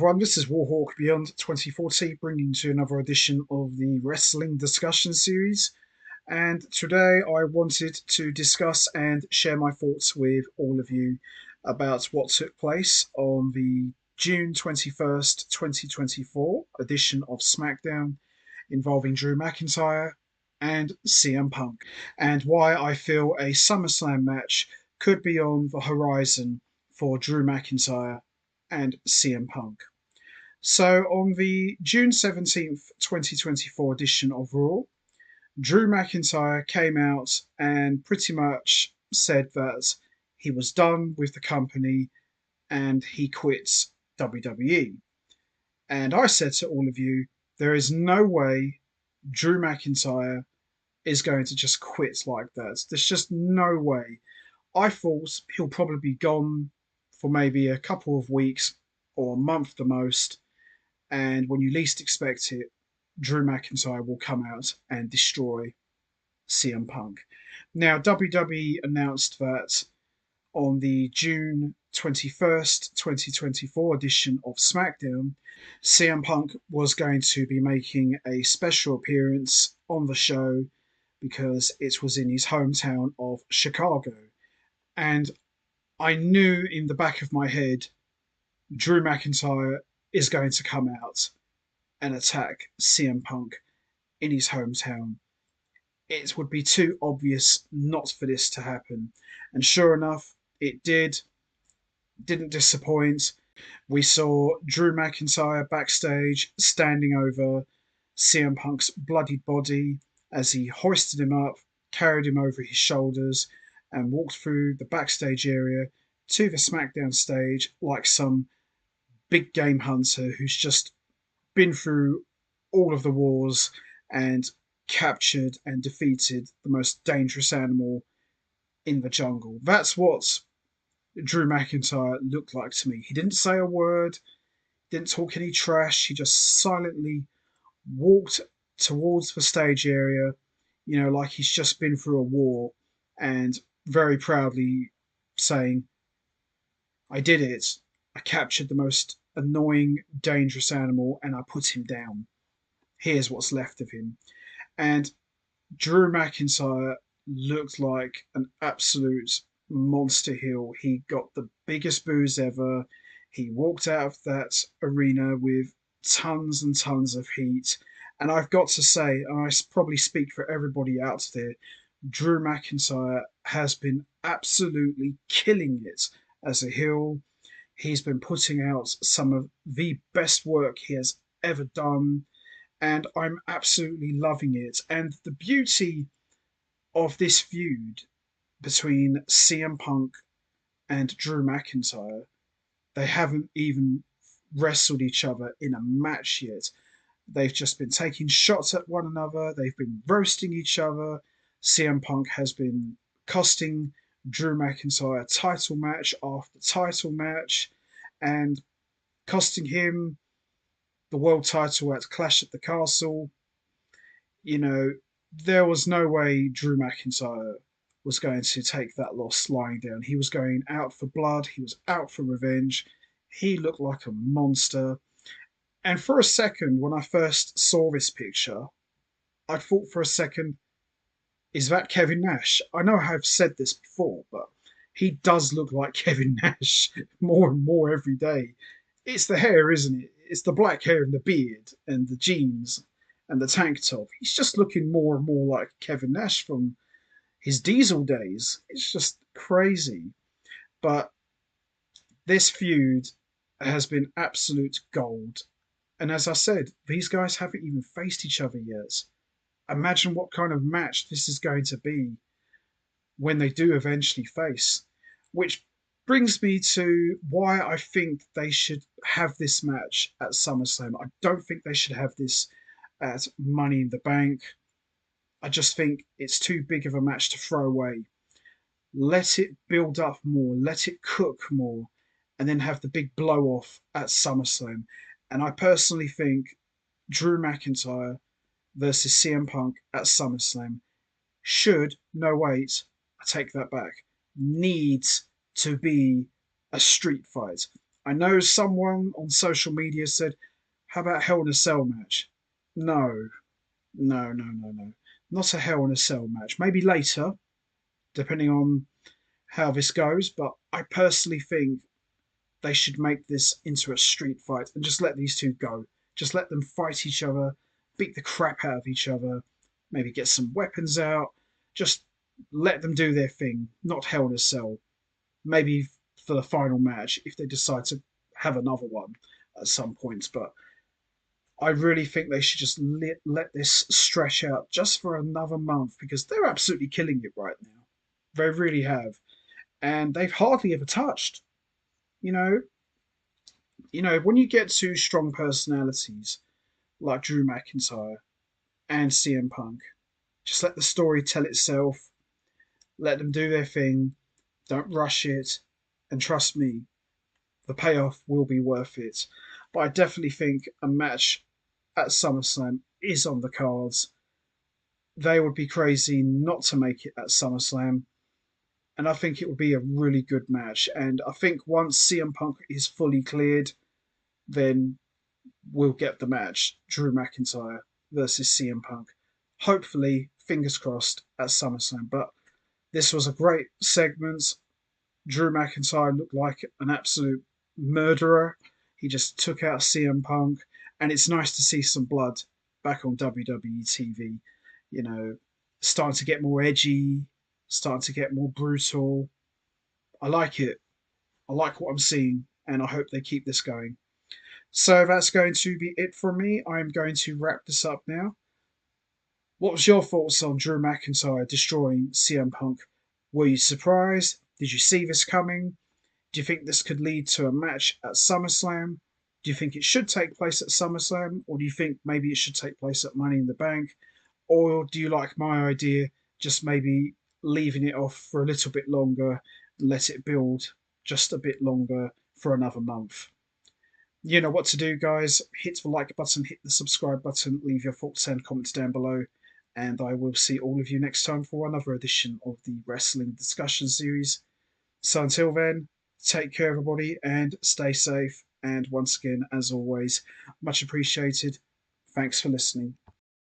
everyone, this is Warhawk Beyond 2040, bringing to another edition of the Wrestling Discussion Series. And today I wanted to discuss and share my thoughts with all of you about what took place on the June 21st, 2024 edition of SmackDown involving Drew McIntyre and CM Punk, and why I feel a SummerSlam match could be on the horizon for Drew McIntyre and CM Punk. So, on the June 17th, 2024 edition of Raw, Drew McIntyre came out and pretty much said that he was done with the company and he quits WWE. And I said to all of you, there is no way Drew McIntyre is going to just quit like that. There's just no way. I thought he'll probably be gone for maybe a couple of weeks or a month the most. And when you least expect it, Drew McIntyre will come out and destroy CM Punk. Now, WWE announced that on the June 21st, 2024 edition of SmackDown, CM Punk was going to be making a special appearance on the show because it was in his hometown of Chicago. And I knew in the back of my head, Drew McIntyre is going to come out and attack CM Punk in his hometown. It would be too obvious not for this to happen. And sure enough, it did. Didn't disappoint. We saw Drew McIntyre backstage standing over CM Punk's bloodied body as he hoisted him up, carried him over his shoulders, and walked through the backstage area to the SmackDown stage like some big game hunter who's just been through all of the wars and captured and defeated the most dangerous animal in the jungle. That's what Drew McIntyre looked like to me. He didn't say a word, didn't talk any trash. He just silently walked towards the stage area, like he's just been through a war and very proudly saying, I did it. I captured the most annoying, dangerous animal and I put him down. Here's what's left of him. And Drew McIntyre looked like an absolute monster heel. He got the biggest boos ever. He walked out of that arena with tons and tons of heat. And I've got to say, and I probably speak for everybody out there, Drew McIntyre has been absolutely killing it as a heel. He's been putting out some of the best work he has ever done, and I'm absolutely loving it. And the beauty of this feud between CM Punk and Drew McIntyre, they haven't even wrestled each other in a match yet. They've just been taking shots at one another, they've been roasting each other. CM Punk has been costing Drew McIntyre title match after title match and costing him the world title at Clash at the Castle. You know, there was no way Drew McIntyre was going to take that loss lying down. He was going out for blood, he was out for revenge. He looked like a monster. And for a second, when I first saw this picture, I thought for a second, is that Kevin Nash? I know I've said this before, but he does look like Kevin Nash more and more every day. It's the hair, isn't it? It's the black hair and the beard and the jeans and the tank top. He's just looking more and more like Kevin Nash from his Diesel days. It's just crazy. But this feud has been absolute gold. And as I said, these guys haven't even faced each other yet. Imagine what kind of match this is going to be when they do eventually face. Which brings me to why I think they should have this match at SummerSlam. I don't think they should have this at Money in the Bank. I just think it's too big of a match to throw away. Let it build up more, let it cook more, and then have the big blow off at SummerSlam. And I personally think Drew McIntyre versus CM Punk at SummerSlam should, no wait, I take that back, needs to be a street fight. I know someone on social media said, how about Hell in a Cell match? No, no. Not a Hell in a Cell match. Maybe later, depending on how this goes, but I personally think they should make this into a street fight and just let these two go. Just let them fight each other, beat the crap out of each other, maybe get some weapons out. Just let them do their thing, not Hell in a Cell. Maybe for the final match if they decide to have another one at some point. But I really think they should just let this stretch out just for another month because they're absolutely killing it right now. They really have. And they've hardly ever touched. You know, when you get two strong personalities like Drew McIntyre and CM Punk, just let the story tell itself. Let them do their thing. Don't rush it. And trust me, the payoff will be worth it. But I definitely think a match at SummerSlam is on the cards. They would be crazy not to make it at SummerSlam. And I think it would be a really good match. And I think once CM Punk is fully cleared, then we'll get the match Drew McIntyre versus CM Punk. Hopefully, fingers crossed, at SummerSlam. But this was a great segment. Drew McIntyre looked like an absolute murderer. He just took out CM Punk, and it's nice to see some blood back on WWE TV. You know, starting to get more edgy, starting to get more brutal. I like it. I like what I'm seeing, and I hope they keep this going. So that's going to be it from me. I'm going to wrap this up now. What was your thoughts on Drew McIntyre destroying CM Punk? Were you surprised? Did you see this coming? Do you think this could lead to a match at SummerSlam? Do you think it should take place at SummerSlam? Or do you think maybe it should take place at Money in the Bank? Or do you like my idea, just maybe leaving it off for a little bit longer and let it build just a bit longer for another month? You know what to do, guys. Hit the like button, hit the subscribe button, leave your thoughts and comments down below. And I will see all of you next time for another edition of the Wrestling Discussion Series. So until then, take care, everybody, and stay safe. And once again, as always, much appreciated. Thanks for listening.